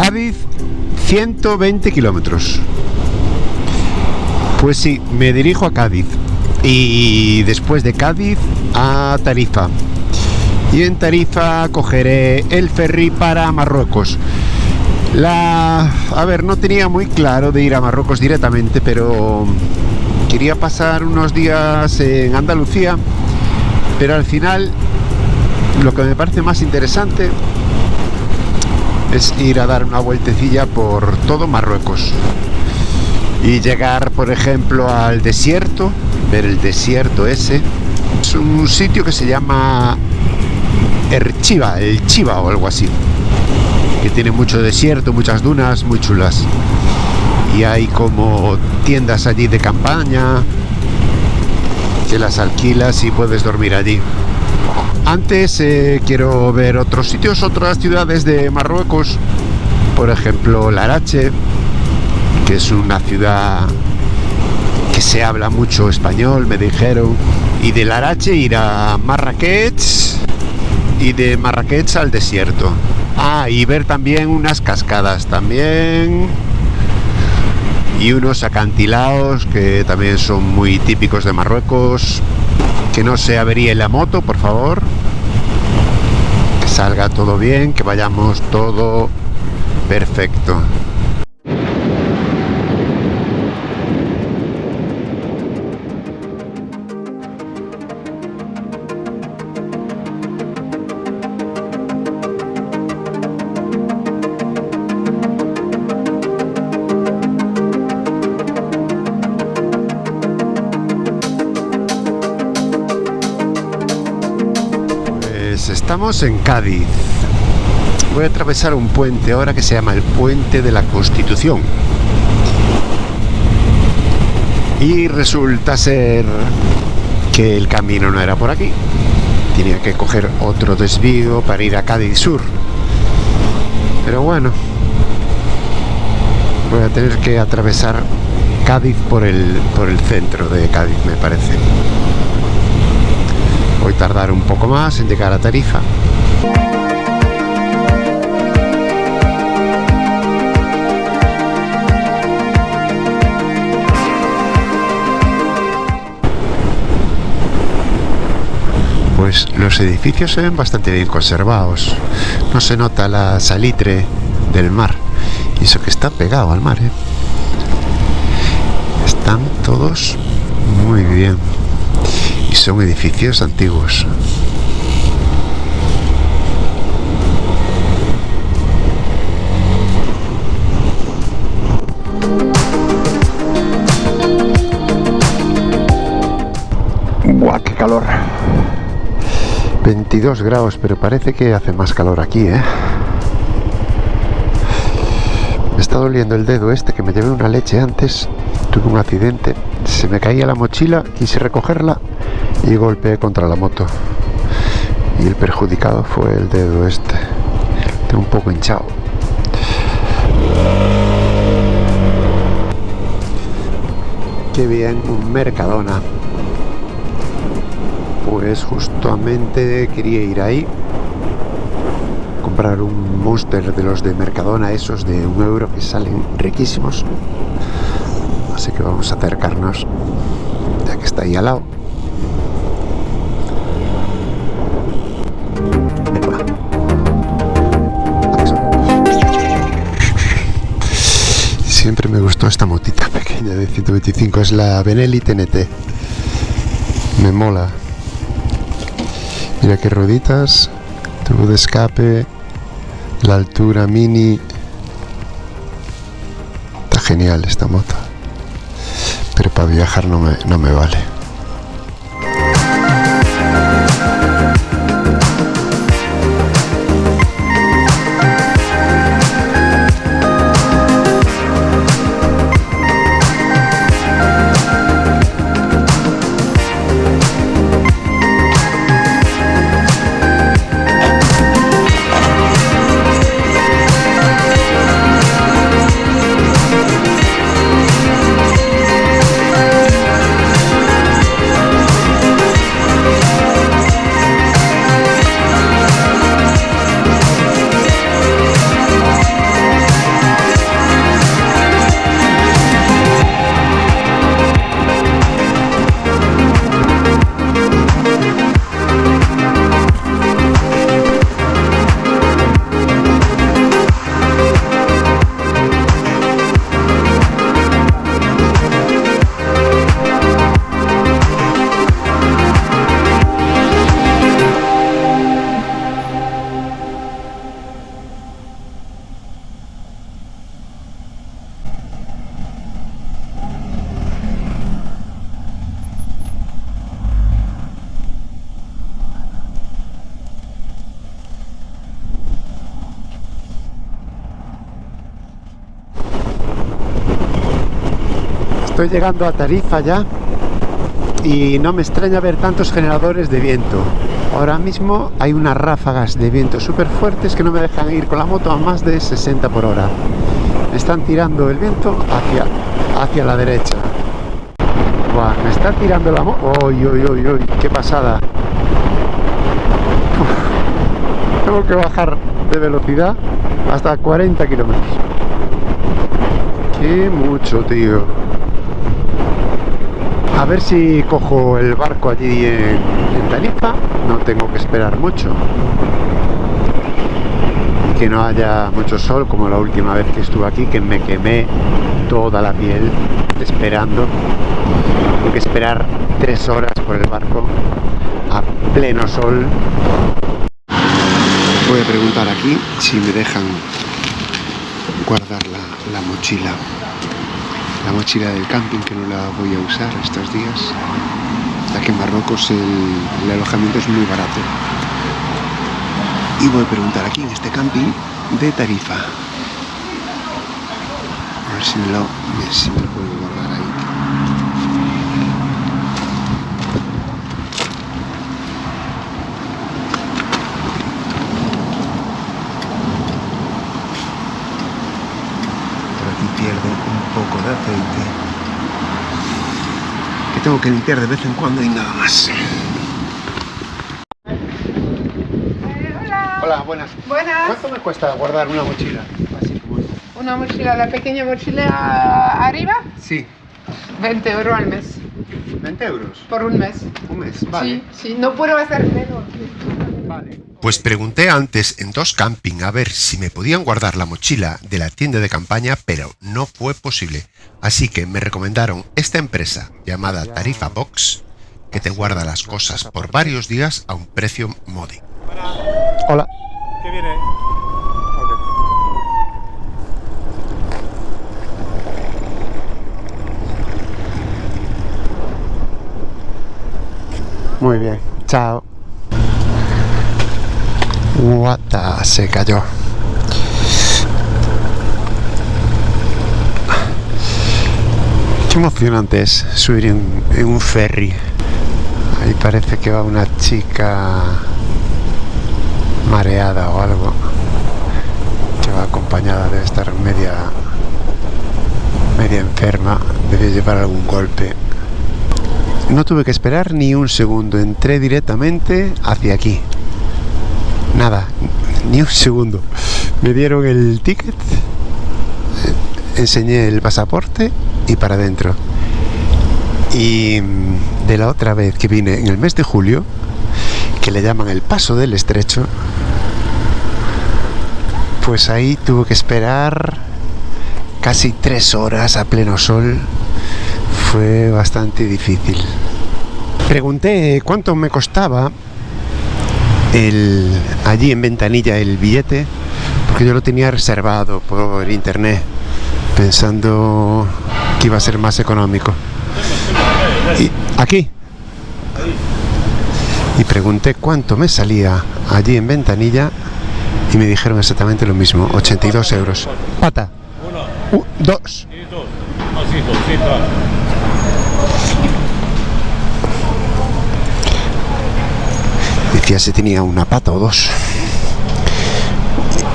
Cádiz, 120 kilómetros. Pues sí, me dirijo a Cádiz y después de Cádiz a Tarifa. Y en Tarifa cogeré el ferry para Marruecos. A ver, no tenía muy claro de ir a Marruecos directamente, pero quería pasar unos días en Andalucía, pero al final lo que me parece más interesante es ir a dar una vueltecilla por todo Marruecos y llegar, por ejemplo, al desierto, ver el desierto ese. Es un sitio que se llama el Chiva o algo así, que tiene mucho desierto, muchas dunas muy chulas, y hay como tiendas allí de campaña que las alquilas y puedes dormir allí. Antes quiero ver otros sitios, otras ciudades de Marruecos, por ejemplo Larache, que es una ciudad que se habla mucho español, me dijeron, y de Larache ir a Marrakech y de Marrakech al desierto. Y ver también unas cascadas también y unos acantilados que también son muy típicos de Marruecos. Que no se averíe la moto, por favor, que salga todo bien, que vayamos todo perfecto. Estamos en Cádiz. Voy a atravesar un puente ahora que se llama el Puente de la Constitución. Y resulta ser que el camino no era por aquí. Tenía que coger otro desvío para ir a Cádiz Sur. Pero bueno, voy a tener que atravesar Cádiz por el centro de Cádiz, me parece. Voy a tardar un poco más en llegar a Tarifa. Pues los edificios se ven bastante bien conservados. No se nota la salitre del mar. Y eso que está pegado al mar, ¿eh? Están todos muy bien. Y son edificios antiguos. ¡Buah, qué calor! 22 grados, pero parece que hace más calor aquí, ¿eh? Me está doliendo el dedo este, que me llevé una leche antes. Tuve un accidente, se me caía la mochila, quise recogerla y golpeé contra la moto. Y el perjudicado fue el dedo este. Tengo un poco hinchado. Qué bien, un Mercadona. Pues justamente quería ir ahí, comprar un Monster de los de Mercadona, esos de €1 que salen riquísimos. Así que vamos a acercarnos, ya que está ahí al lado. Siempre me gustó esta motita pequeña de 125, es la Benelli TNT. Me mola. Mira qué rueditas, tubo de escape, la altura mini. Está genial esta moto, pero para viajar no me vale. Estoy llegando a Tarifa ya y no me extraña ver tantos generadores de viento. Ahora mismo hay unas ráfagas de viento súper fuertes que no me dejan ir con la moto a más de 60 por hora. Me están tirando el viento hacia la derecha. Buah, me está tirando la moto. ¡Uy, uy, uy, uy! ¡Qué pasada! Uf. Tengo que bajar de velocidad hasta 40 kilómetros. ¡Qué mucho, tío! A ver si cojo el barco allí en Tarifa. No tengo que esperar mucho. Y que no haya mucho sol como la última vez que estuve aquí, que me quemé toda la piel esperando. Tengo que esperar 3 horas por el barco a pleno sol. Voy a preguntar aquí si me dejan guardar la mochila. La mochila del camping, que no la voy a usar estos días, ya que en Marruecos el alojamiento es muy barato. Y voy a preguntar aquí en este camping de Tarifa, a ver si me lo puedo guardar ahí. Por aquí pierde un poco de aceite, que tengo que limpiar de vez en cuando y nada más. Hola, buenas. Buenas. ¿Cuánto me cuesta guardar una mochila? Así como esta. Una mochila, la pequeña mochila arriba, Sí, 20 euros al mes, 20 euros. por un mes. Un mes, vale. Sí, sí, no puedo hacer menos. Vale. Pues pregunté antes en 2 camping a ver si me podían guardar la mochila de la tienda de campaña, pero no fue posible. Así que me recomendaron esta empresa llamada Tarifa Box, que te guarda las cosas por varios días a un precio módico. Hola. ¿Qué viene? Muy bien, chao. Guata, se cayó. Qué emocionante es subir en un ferry. Ahí parece que va una chica mareada o algo, que va acompañada, debe estar media enferma, debe llevar algún golpe. No tuve que esperar ni un segundo, entré directamente hacia aquí. Nada, ni un segundo. Me dieron el ticket, enseñé el pasaporte y para adentro. Y de la otra vez que vine en el mes de julio, que le llaman el Paso del Estrecho, pues ahí tuve que esperar casi 3 horas a pleno sol. Fue bastante difícil. Pregunté cuánto me costaba allí en Ventanilla el billete, porque yo lo tenía reservado por internet, pensando que iba a ser más económico. Y aquí. Y pregunté cuánto me salía allí en Ventanilla y me dijeron exactamente lo mismo, 82 euros. Pata. 2. Decía si tenía una pata o 2.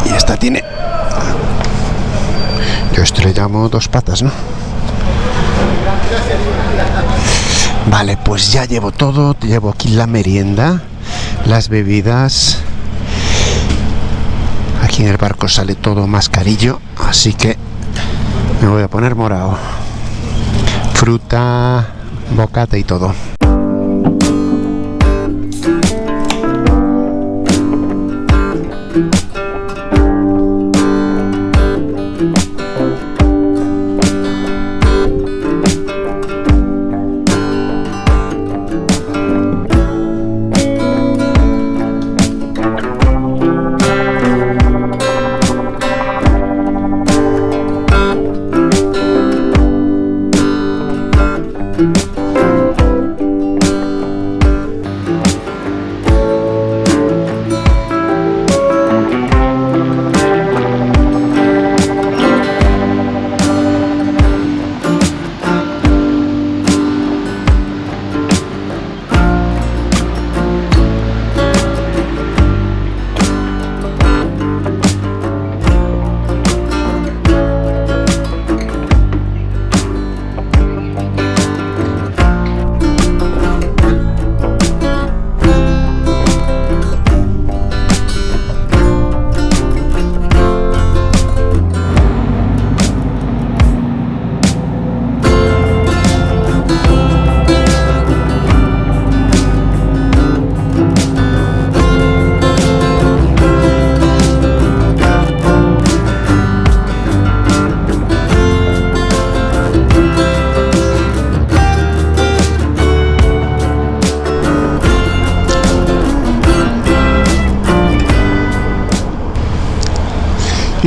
Y esta tiene... Yo esto le llamo 2 patas, ¿no? Vale, pues ya llevo todo. Llevo aquí la merienda, las bebidas. Aquí en el barco sale todo más carillo, así que me voy a poner morado. Fruta, bocata y todo.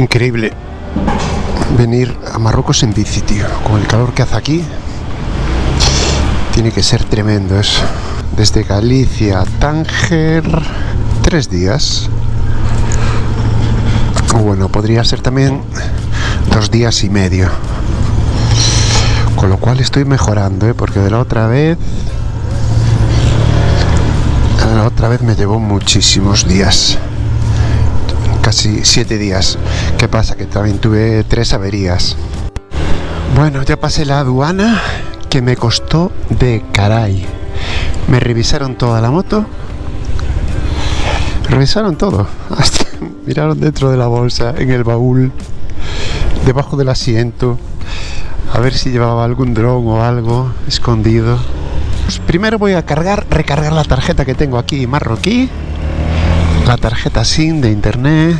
Increíble venir a Marruecos en bici, tío. Con el calor que hace aquí, tiene que ser tremendo eso. Desde Galicia a Tánger, 3 días. O bueno, podría ser también 2 días y medio. Con lo cual estoy mejorando, porque de la otra vez me llevó muchísimos días. Casi 7 días. ¿Qué pasa? Que también tuve 3 averías. Bueno, ya pasé la aduana, que me costó de caray. Me revisaron toda la moto. Revisaron todo. Hasta miraron dentro de la bolsa, en el baúl, debajo del asiento, a ver si llevaba algún dron o algo escondido. Pues primero voy a recargar la tarjeta que tengo aquí marroquí, la tarjeta SIM de internet,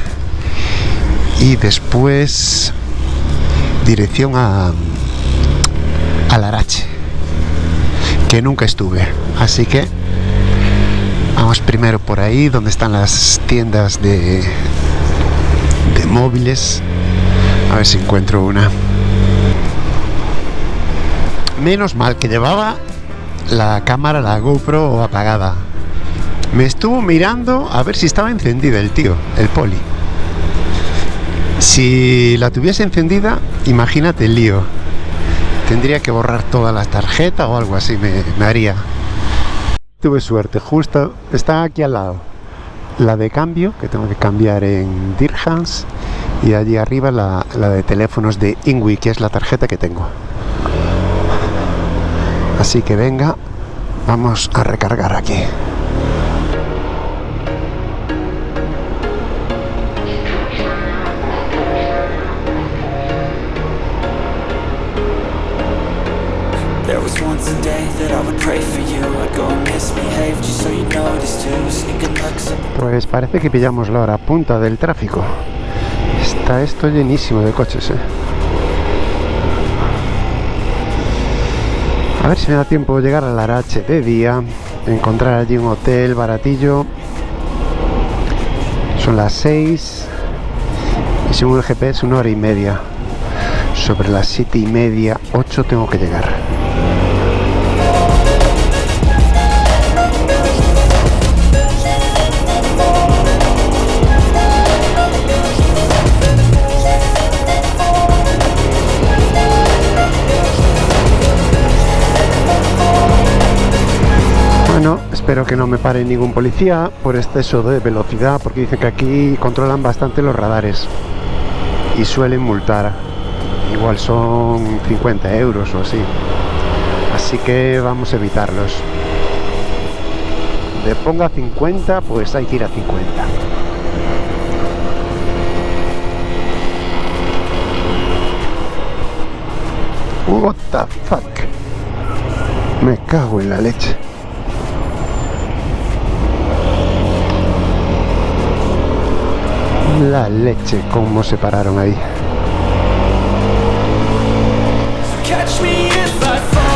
y después dirección a Larache, que nunca estuve, así que vamos primero por ahí donde están las tiendas de móviles, a ver si encuentro una. Menos mal que llevaba la cámara, la GoPro apagada. Me estuvo mirando a ver si estaba encendida el tío, el poli. Si la tuviese encendida, imagínate el lío. Tendría que borrar todas las tarjetas o algo así, me haría. Tuve suerte, justo está aquí al lado la de cambio, que tengo que cambiar en dirhams, y allí arriba la de teléfonos de Inwi, que es la tarjeta que tengo. Así que venga, vamos a recargar aquí. There was once a day that I would pray for you. I'd go and misbehave just so you notice too. Sneaking looks up. Pues parece que pillamos la hora punta del tráfico. Está esto llenísimo de coches, A ver si me da tiempo de llegar a Larache de día, encontrar allí un hotel baratillo. Son las 6 y según el GPS 1 hora y media. Sobre las 7:30, 8 tengo que llegar. Bueno, espero que no me pare ningún policía por exceso de velocidad, porque dicen que aquí controlan bastante los radares y suelen multar. Igual son 50 euros o así. Así que vamos a evitarlos. De ponga 50, pues hay que ir a 50. What the fuck. Me cago en la leche. La leche, cómo se pararon ahí. Catch me if I fall.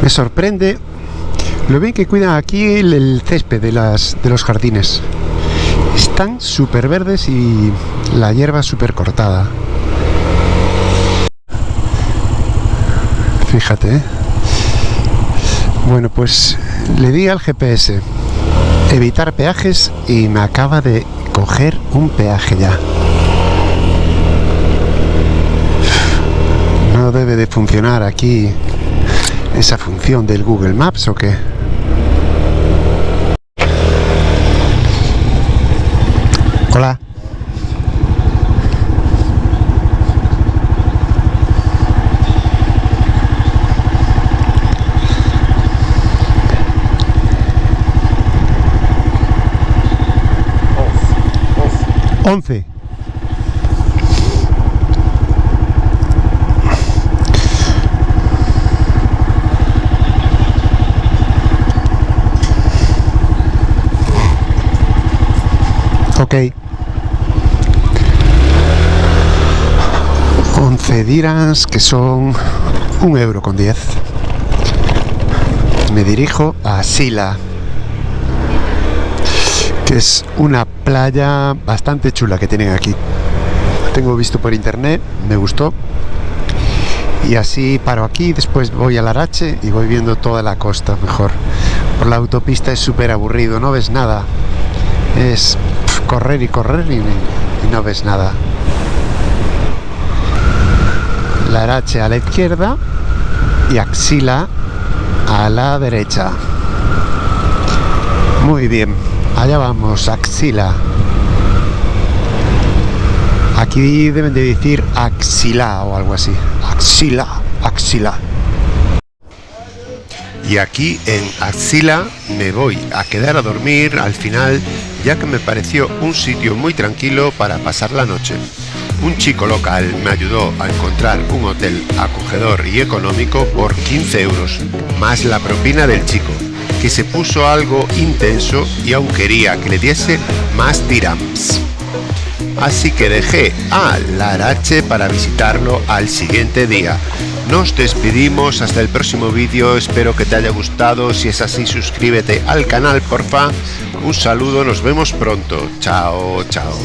Me sorprende lo bien que cuidan aquí el césped de los jardines. Están súper verdes y la hierba súper cortada. Fíjate, Bueno, pues le di al GPS evitar peajes y me acaba de coger un peaje ya. ¿No debe de funcionar aquí esa función del Google Maps o qué? Hola. Once. Ok. 11 dirhams, que son 1,10 €. Me dirijo a Sila, que es una playa bastante chula que tienen aquí. Tengo visto por internet, me gustó. Y así paro aquí, después voy a Larache y voy viendo toda la costa mejor. Por la autopista es súper aburrido, no ves nada. Es correr y correr y no ves nada. Larache a la izquierda y Axila a la derecha. Muy bien, allá vamos, Axila. Aquí deben de decir Axila o algo así. Axila, Axila. Y aquí en Axila me voy a quedar a dormir al final, ya que me pareció un sitio muy tranquilo para pasar la noche. Un chico local me ayudó a encontrar un hotel acogedor y económico por 15 €, más la propina del chico, que se puso algo intenso y aún quería que le diese más dirhams. Así que dejé a Larache para visitarlo al siguiente día. Nos despedimos hasta el próximo vídeo, espero que te haya gustado. Si es así, suscríbete al canal, porfa. Un saludo, nos vemos pronto. Chao, chao.